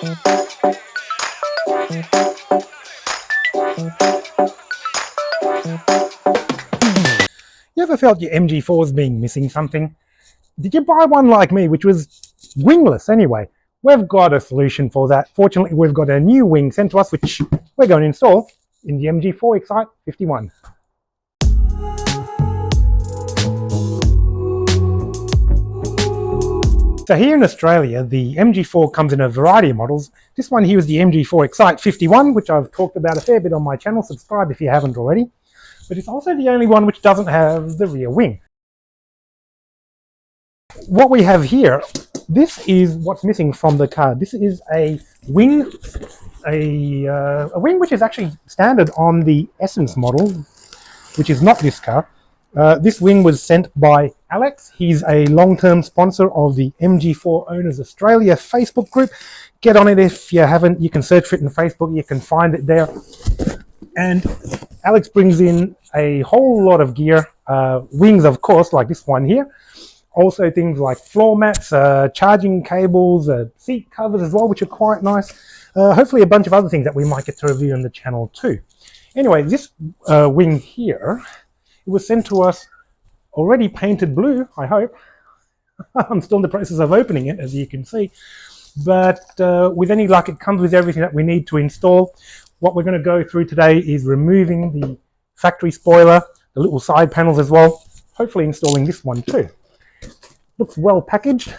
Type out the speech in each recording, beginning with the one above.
You ever felt your MG4's been missing something? Did you buy one like me, which was wingless anyway? We've got a solution for that. Fortunately, we've got a new wing sent to us, which we're going to install in the MG4 Excite 51. So here in Australia, the MG4 comes in a variety of models. This one here is the MG4 Excite 51, which I've talked about a fair bit on my channel. Subscribe if you haven't already. But it's also the only one which doesn't have the rear wing. What we have here, this is what's missing from the car. This is a wing, a wing which is actually standard on the Essence model, which is not this car. This wing was sent by Alex. He's a long-term sponsor of the MG4 Owners Australia Facebook group. Get on it if you haven't. You can search for it in Facebook. You can find it there. And Alex brings in a whole lot of gear, wings of course, like this one here. Also things like floor mats, charging cables, seat covers as well, which are quite nice. Hopefully a bunch of other things that we might get to review on the channel too. Anyway, this wing here, it was sent to us already painted blue, I hope. I'm still in the process of opening it, as you can see. But with any luck, it comes with everything that we need to install. What we're going to go through today is removing the factory spoiler, the little side panels as well, hopefully installing this one too. Looks well packaged,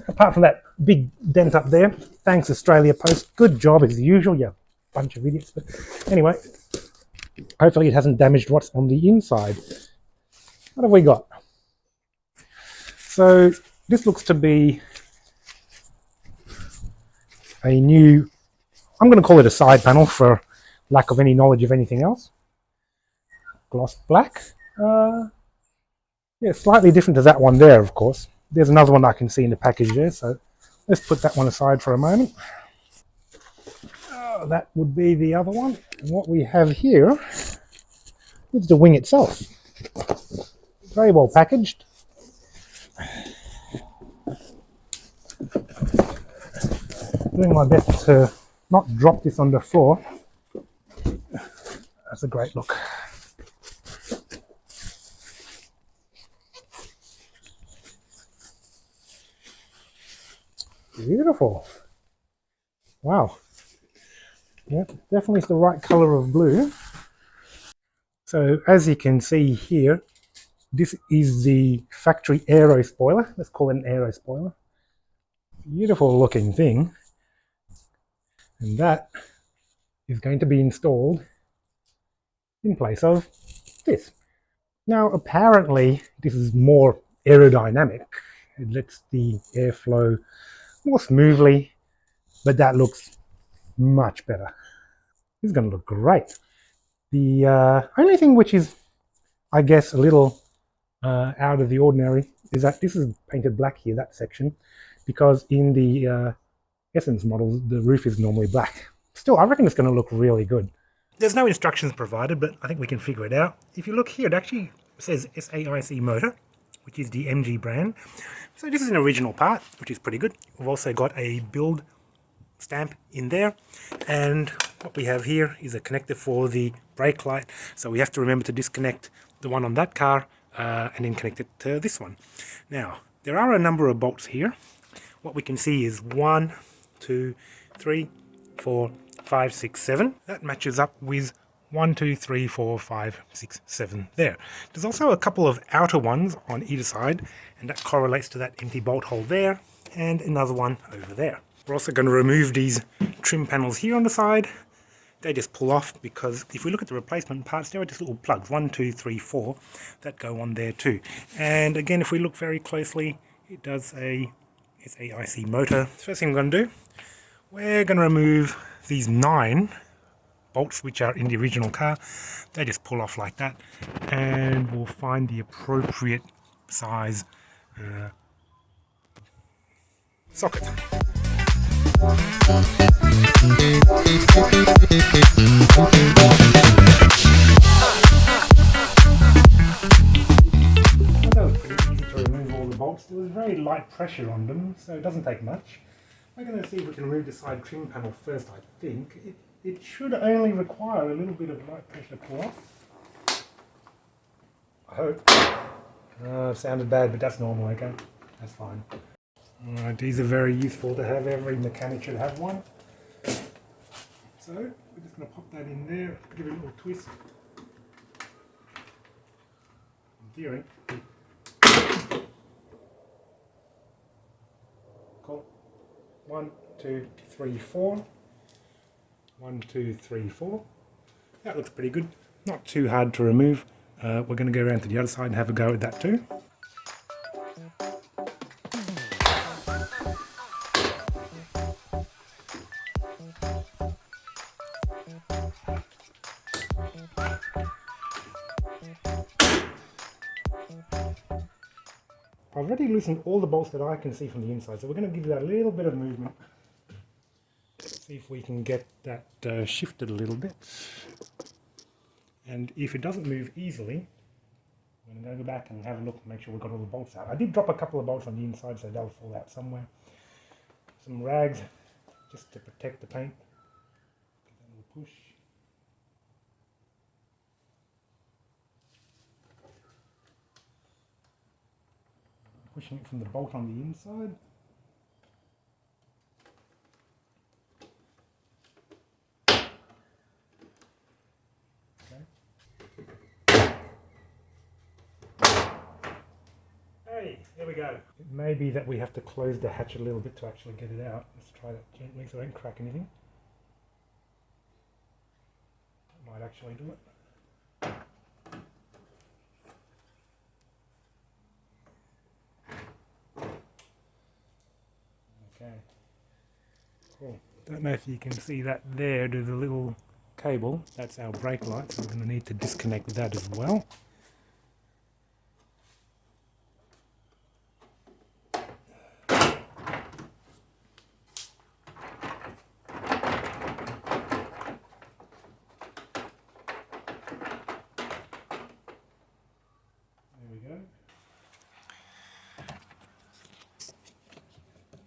apart from that big dent up there. Thanks Australia Post, good job as usual, you bunch of idiots. But anyway, hopefully it hasn't damaged what's on the inside. What have we got? So this looks to be a new, I'm going to call it a side panel for lack of any knowledge of anything else. Gloss black. Yeah, slightly different to that one there, of course. There's another one I can see in the package there, so let's put that one aside for a moment. Oh, that would be the other one. And what we have here is the wing itself. Very well packaged. Doing my best to not drop this on the floor. That's a great look. Beautiful. Wow. Yep, definitely it's the right color of blue. So as you can see here, this is the factory aero spoiler. Let's call it an aero spoiler. Beautiful looking thing. And that is going to be installed in place of this. Now apparently this is more aerodynamic. It lets the air flow more smoothly, but that looks much better. This is going to look great. The only thing which is, I guess, a little out of the ordinary is that this is painted black here, that section, because in the Essence models the roof is normally black. Still, I reckon it's going to look really good. There's no instructions provided, but I think we can figure it out. If you look here, it actually says SAIC motor, which is the MG brand. So this is an original part, which is pretty good. We've also got a build stamp in there, and what we have here is a connector for the brake light. So we have to remember to disconnect the one on that car and then connect it to this one. Now, there are a number of bolts here. What we can see is 1, 2, 3, 4, 5, 6, 7. That matches up with 1, 2, 3, 4, 5, 6, 7 there. There's also a couple of outer ones on either side, and that correlates to that empty bolt hole there, and another one over there. We're also going to remove these trim panels here on the side. They just pull off because if we look at the replacement parts, there are just little plugs, 1, 2, 3, 4, that go on there too. And again, if we look very closely, it does a SAIC motor. First thing we're going to do, we're going to remove these 9 bolts which are in the original car. They just pull off like that, and we'll find the appropriate size socket. That was pretty easy to remove all the bolts. There was very light pressure on them, so it doesn't take much. We're going to see if we can remove the side trim panel first, I think. It should only require a little bit of light pressure cloth. I hope. Sounded bad, but that's normal, okay? That's fine. Alright, these are very useful to have. Every mechanic should have one. So, we're just going to pop that in there, give it a little twist. In theory. Cool. 1, 2, 3, 4. 1, 2, 3, 4. That looks pretty good. Not too hard to remove. We're going to go around to the other side and have a go at that too. I've already loosened all the bolts that I can see from the inside, so we're going to give that a little bit of movement. See if we can get that shifted a little bit. And if it doesn't move easily, I'm going to go back and have a look and make sure we've got all the bolts out. I did drop a couple of bolts on the inside, so they'll fall out somewhere. Some rags, just to protect the paint. Give that a little push. Pushing it from the bolt on the inside. Hey, there we go. It may be that we have to close the hatch a little bit to actually get it out. Let's try that gently so I don't crack anything. That might actually do it. Okay. Cool. Don't know if you can see that there. There's a little cable. That's our brake light, so we're going to need to disconnect that as well.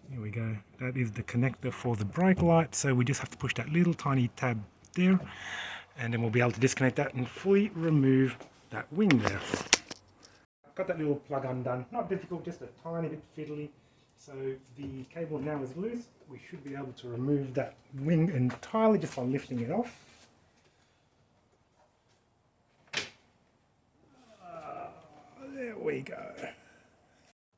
Here we go. That is the connector for the brake light, so we just have to push that little tiny tab there, and then we'll be able to disconnect that and fully remove that wing there. Got that little plug undone. Not difficult, just a tiny bit fiddly. So the cable now is loose. We should be able to remove that wing entirely just by lifting it off. There we go.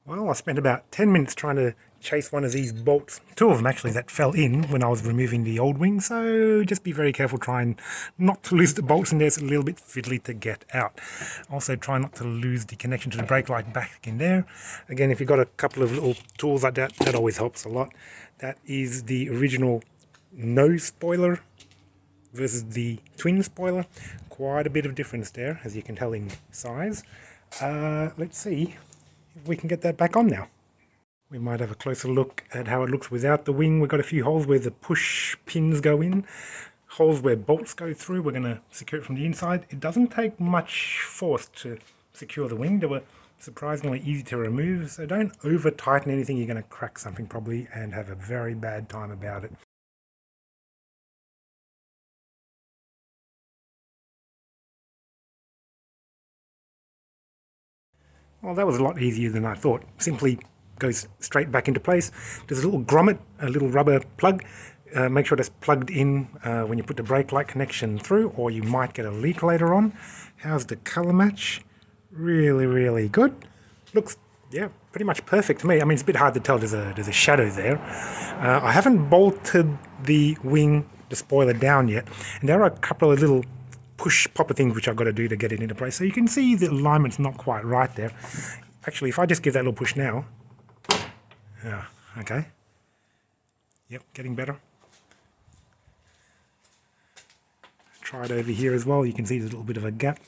Well, I spent about 10 minutes trying to chase one of these bolts, two of them actually, that fell in when I was removing the old wing, so just be very careful trying not to lose the bolts in there. It's a little bit fiddly to get out. Also try not to lose the connection to the brake light back in there. Again, if you've got a couple of little tools like that, that always helps a lot. That is the original nose spoiler versus the twin spoiler. Quite a bit of difference there, as you can tell in size. Let's see if we can get that back on now. We might have a closer look at how it looks without the wing. We've got a few holes where the push pins go in, holes where bolts go through. We're going to secure it from the inside. It doesn't take much force to secure the wing. They were surprisingly easy to remove, so don't over tighten anything. You're going to crack something probably and have a very bad time about it. Well, that was a lot easier than I thought. Simply goes straight back into place. There's a little grommet, a little rubber plug. Make sure that's plugged in when you put the brake light connection through, or you might get a leak later on. How's the color match? Really, really good. Looks, yeah, pretty much perfect to me. I mean, it's a bit hard to tell. There's a shadow there. I haven't bolted the wing, the spoiler down yet, and there are a couple of little push popper things which I've got to do to get it into place. So you can see the alignment's not quite right there. Actually, if I just give that little push now, yeah, okay. Yep, getting better. Try it over here as well. You can see there's a little bit of a gap.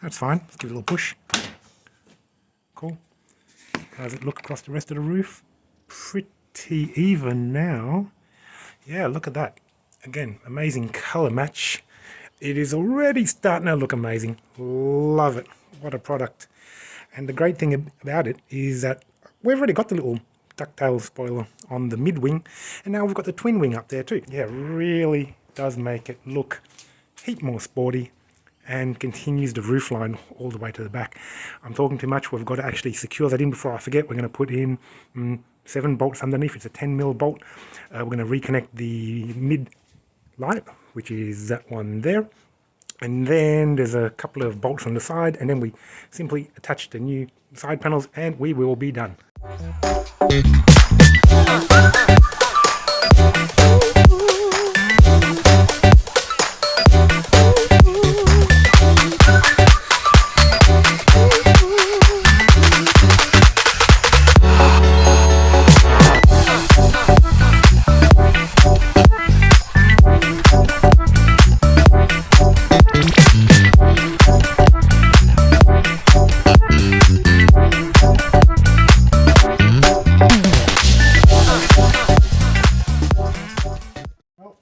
That's fine. Let's give it a little push. Cool. How does it look across the rest of the roof? Pretty even now. Yeah, look at that. Again, amazing color match. It is already starting to look amazing. Love it. What a product. And the great thing about it is that we've already got the little ducktail spoiler on the mid wing, and now we've got the twin wing up there too. Yeah, really does make it look a heap more sporty and continues the roof line all the way to the back. I'm talking too much. We've got to actually secure that in before I forget. We're going to put in 7 bolts underneath. It's a 10mm bolt. We're going to reconnect the mid light, which is that one there. And then there's a couple of bolts on the side, and then we simply attach the new side panels and we will be done.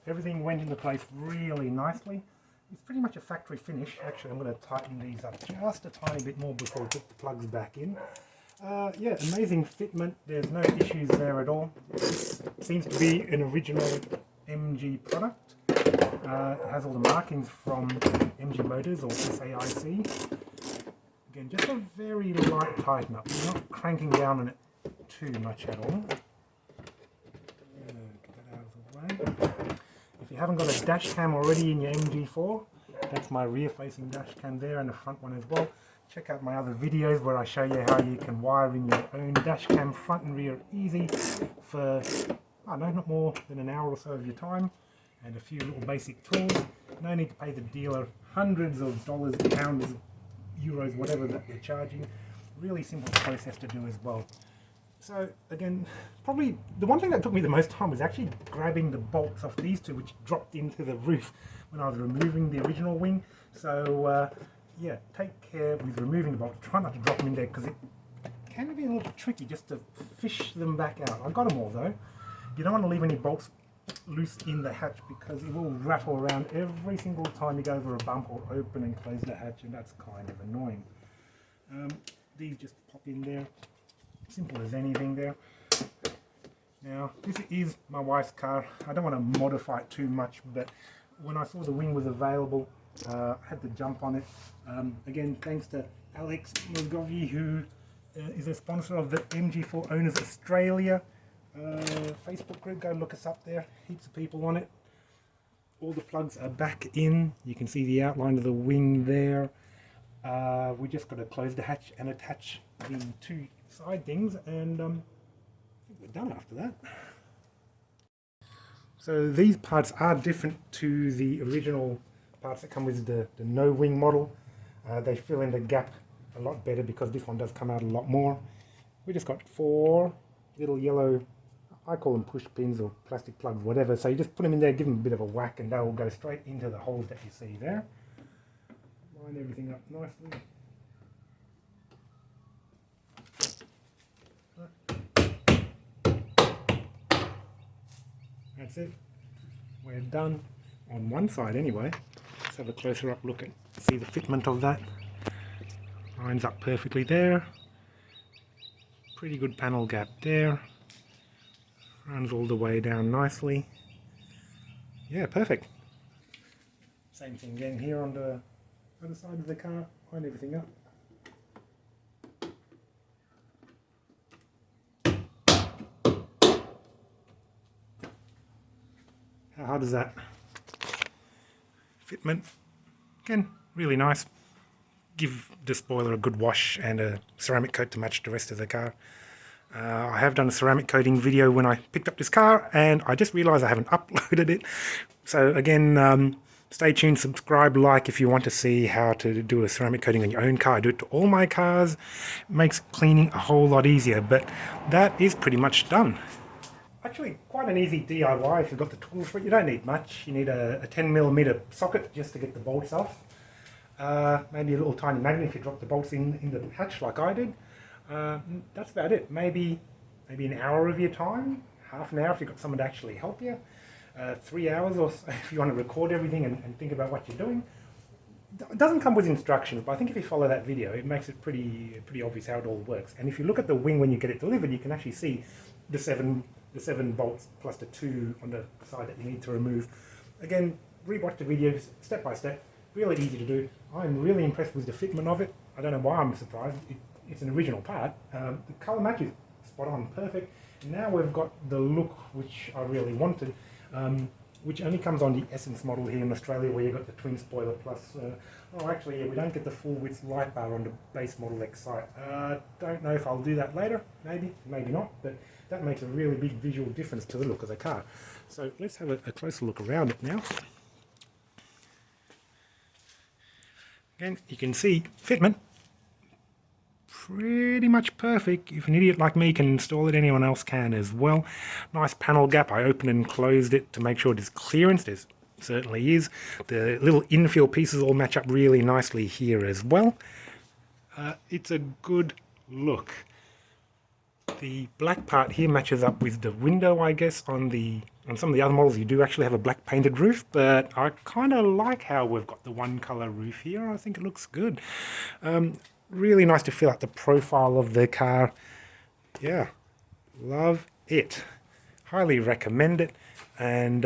Everything went into place really nicely. It's pretty much a factory finish. Actually, I'm going to tighten these up just a tiny bit more before we put the plugs back in. Yeah, amazing fitment. There's no issues there at all. This seems to be an original MG product. It has all the markings from MG Motors or SAIC. Again, just a very light tighten up. We're not cranking down on it too much at all. Get that out of the way. If you haven't got a dash cam already in your MG4, that's my rear facing dash cam there and the front one as well. Check out my other videos where I show you how you can wire in your own dash cam front and rear easy for, I don't know, not more than an hour or so of your time and a few little basic tools. No need to pay the dealer hundreds of dollars, pounds, euros, whatever that they're charging. Really simple process to do as well. So again, probably the one thing that took me the most time was actually grabbing the bolts off these two, which dropped into the roof when I was removing the original wing. So yeah, take care with removing the bolts. Try not to drop them in there because it can be a little tricky just to fish them back out. I got them all though. You don't want to leave any bolts loose in the hatch because it will rattle around every single time you go over a bump or open and close the hatch, and that's kind of annoying. These just pop in there. Simple as anything there. Now, this is my wife's car. I don't want to modify it too much, but when I saw the wing was available, I had to jump on it. Again, thanks to Alex Mosgovi, who is a sponsor of the MG4 Owners Australia Facebook group. Go look us up there. Heaps of people on it. All the plugs are back in. You can see the outline of the wing there. We just got to close the hatch and attach the two side things, and I think we're done after that. So these parts are different to the original parts that come with the no wing model. They fill in the gap a lot better because this one does come out a lot more. We just got 4 little yellow, I call them push pins or plastic plugs, whatever. So you just put them in there, give them a bit of a whack, and they will go straight into the holes that you see there. Line everything up nicely. That's it. We're done on one side anyway. Let's have a closer up look and see the fitment of that. Lines up perfectly there. Pretty good panel gap there. Runs all the way down nicely. Yeah, perfect. Same thing again here on the other side of the car. Line everything up. How does that? Fitment, again, really nice. Give the spoiler a good wash and a ceramic coat to match the rest of the car. I have done a ceramic coating video when I picked up this car, and I just realised I haven't uploaded it. So again, stay tuned, subscribe, like if you want to see how to do a ceramic coating on your own car. I do it to all my cars. It makes cleaning a whole lot easier, but that is pretty much done. Actually, quite an easy DIY if you've got the tools for it. You don't need much. You need a 10mm socket just to get the bolts off. Maybe a little tiny magnet if you drop the bolts in the hatch like I did. That's about it. Maybe an hour of your time, half an hour if you've got someone to actually help you. 3 hours or so if you want to record everything and think about what you're doing. It doesn't come with instructions, but I think if you follow that video, it makes it pretty obvious how it all works. And if you look at the wing when you get it delivered, you can actually see the seven bolts plus the 2 on the side that you need to remove. Again, rewatch the videos step by step. Really easy to do. I'm really impressed with the fitment of it. I don't know why I'm surprised. It's an original part. The colour match is spot on, perfect. Now we've got the look which I really wanted, which only comes on the Essence model here in Australia, where you've got the twin spoiler plus. Oh, actually, yeah, we don't get the full width light bar on the base model Excite. Don't know if I'll do that later. Maybe, maybe not. But that makes a really big visual difference to the look of the car. So let's have a closer look around it now. Again, you can see fitment. Pretty much perfect. If an idiot like me can install it, anyone else can as well. Nice panel gap. I opened and closed it to make sure there's clearance. There certainly is. The little infill pieces all match up really nicely here as well. It's a good look. The black part here matches up with the window, I guess. On some of the other models you do actually have a black painted roof, but I kind of like how we've got the one colour roof here. I think it looks good. Really nice to fill out the profile of the car. Yeah, love it. Highly recommend it. And,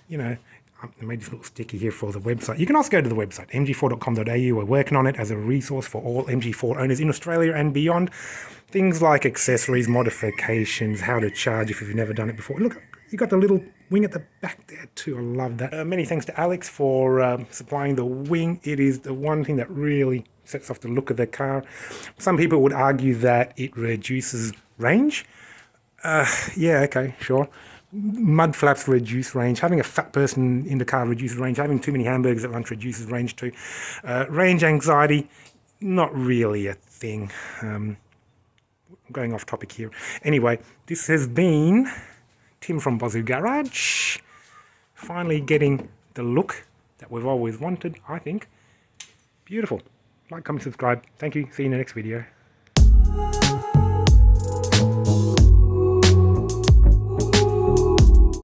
you know, I made this little sticky here for the website. You can also go to the website, mg4.com.au. We're working on it as a resource for all MG4 owners in Australia and beyond. Things like accessories, modifications, how to charge if you've never done it before. Look, you got the little wing at the back there too. I love that. Many thanks to Alex for supplying the wing. It is the one thing that really sets off the look of the car. Some people would argue that it reduces range. Yeah, okay, sure. Mud flaps reduce range. Having a fat person in the car reduces range. Having too many hamburgers at lunch reduces range too. Range anxiety, not really a thing. I'm going off topic here. Anyway, this has been Tim from Bozu Garage. Finally getting the look that we've always wanted, I think. Beautiful. Like, comment, subscribe. Thank you. See you in the next video.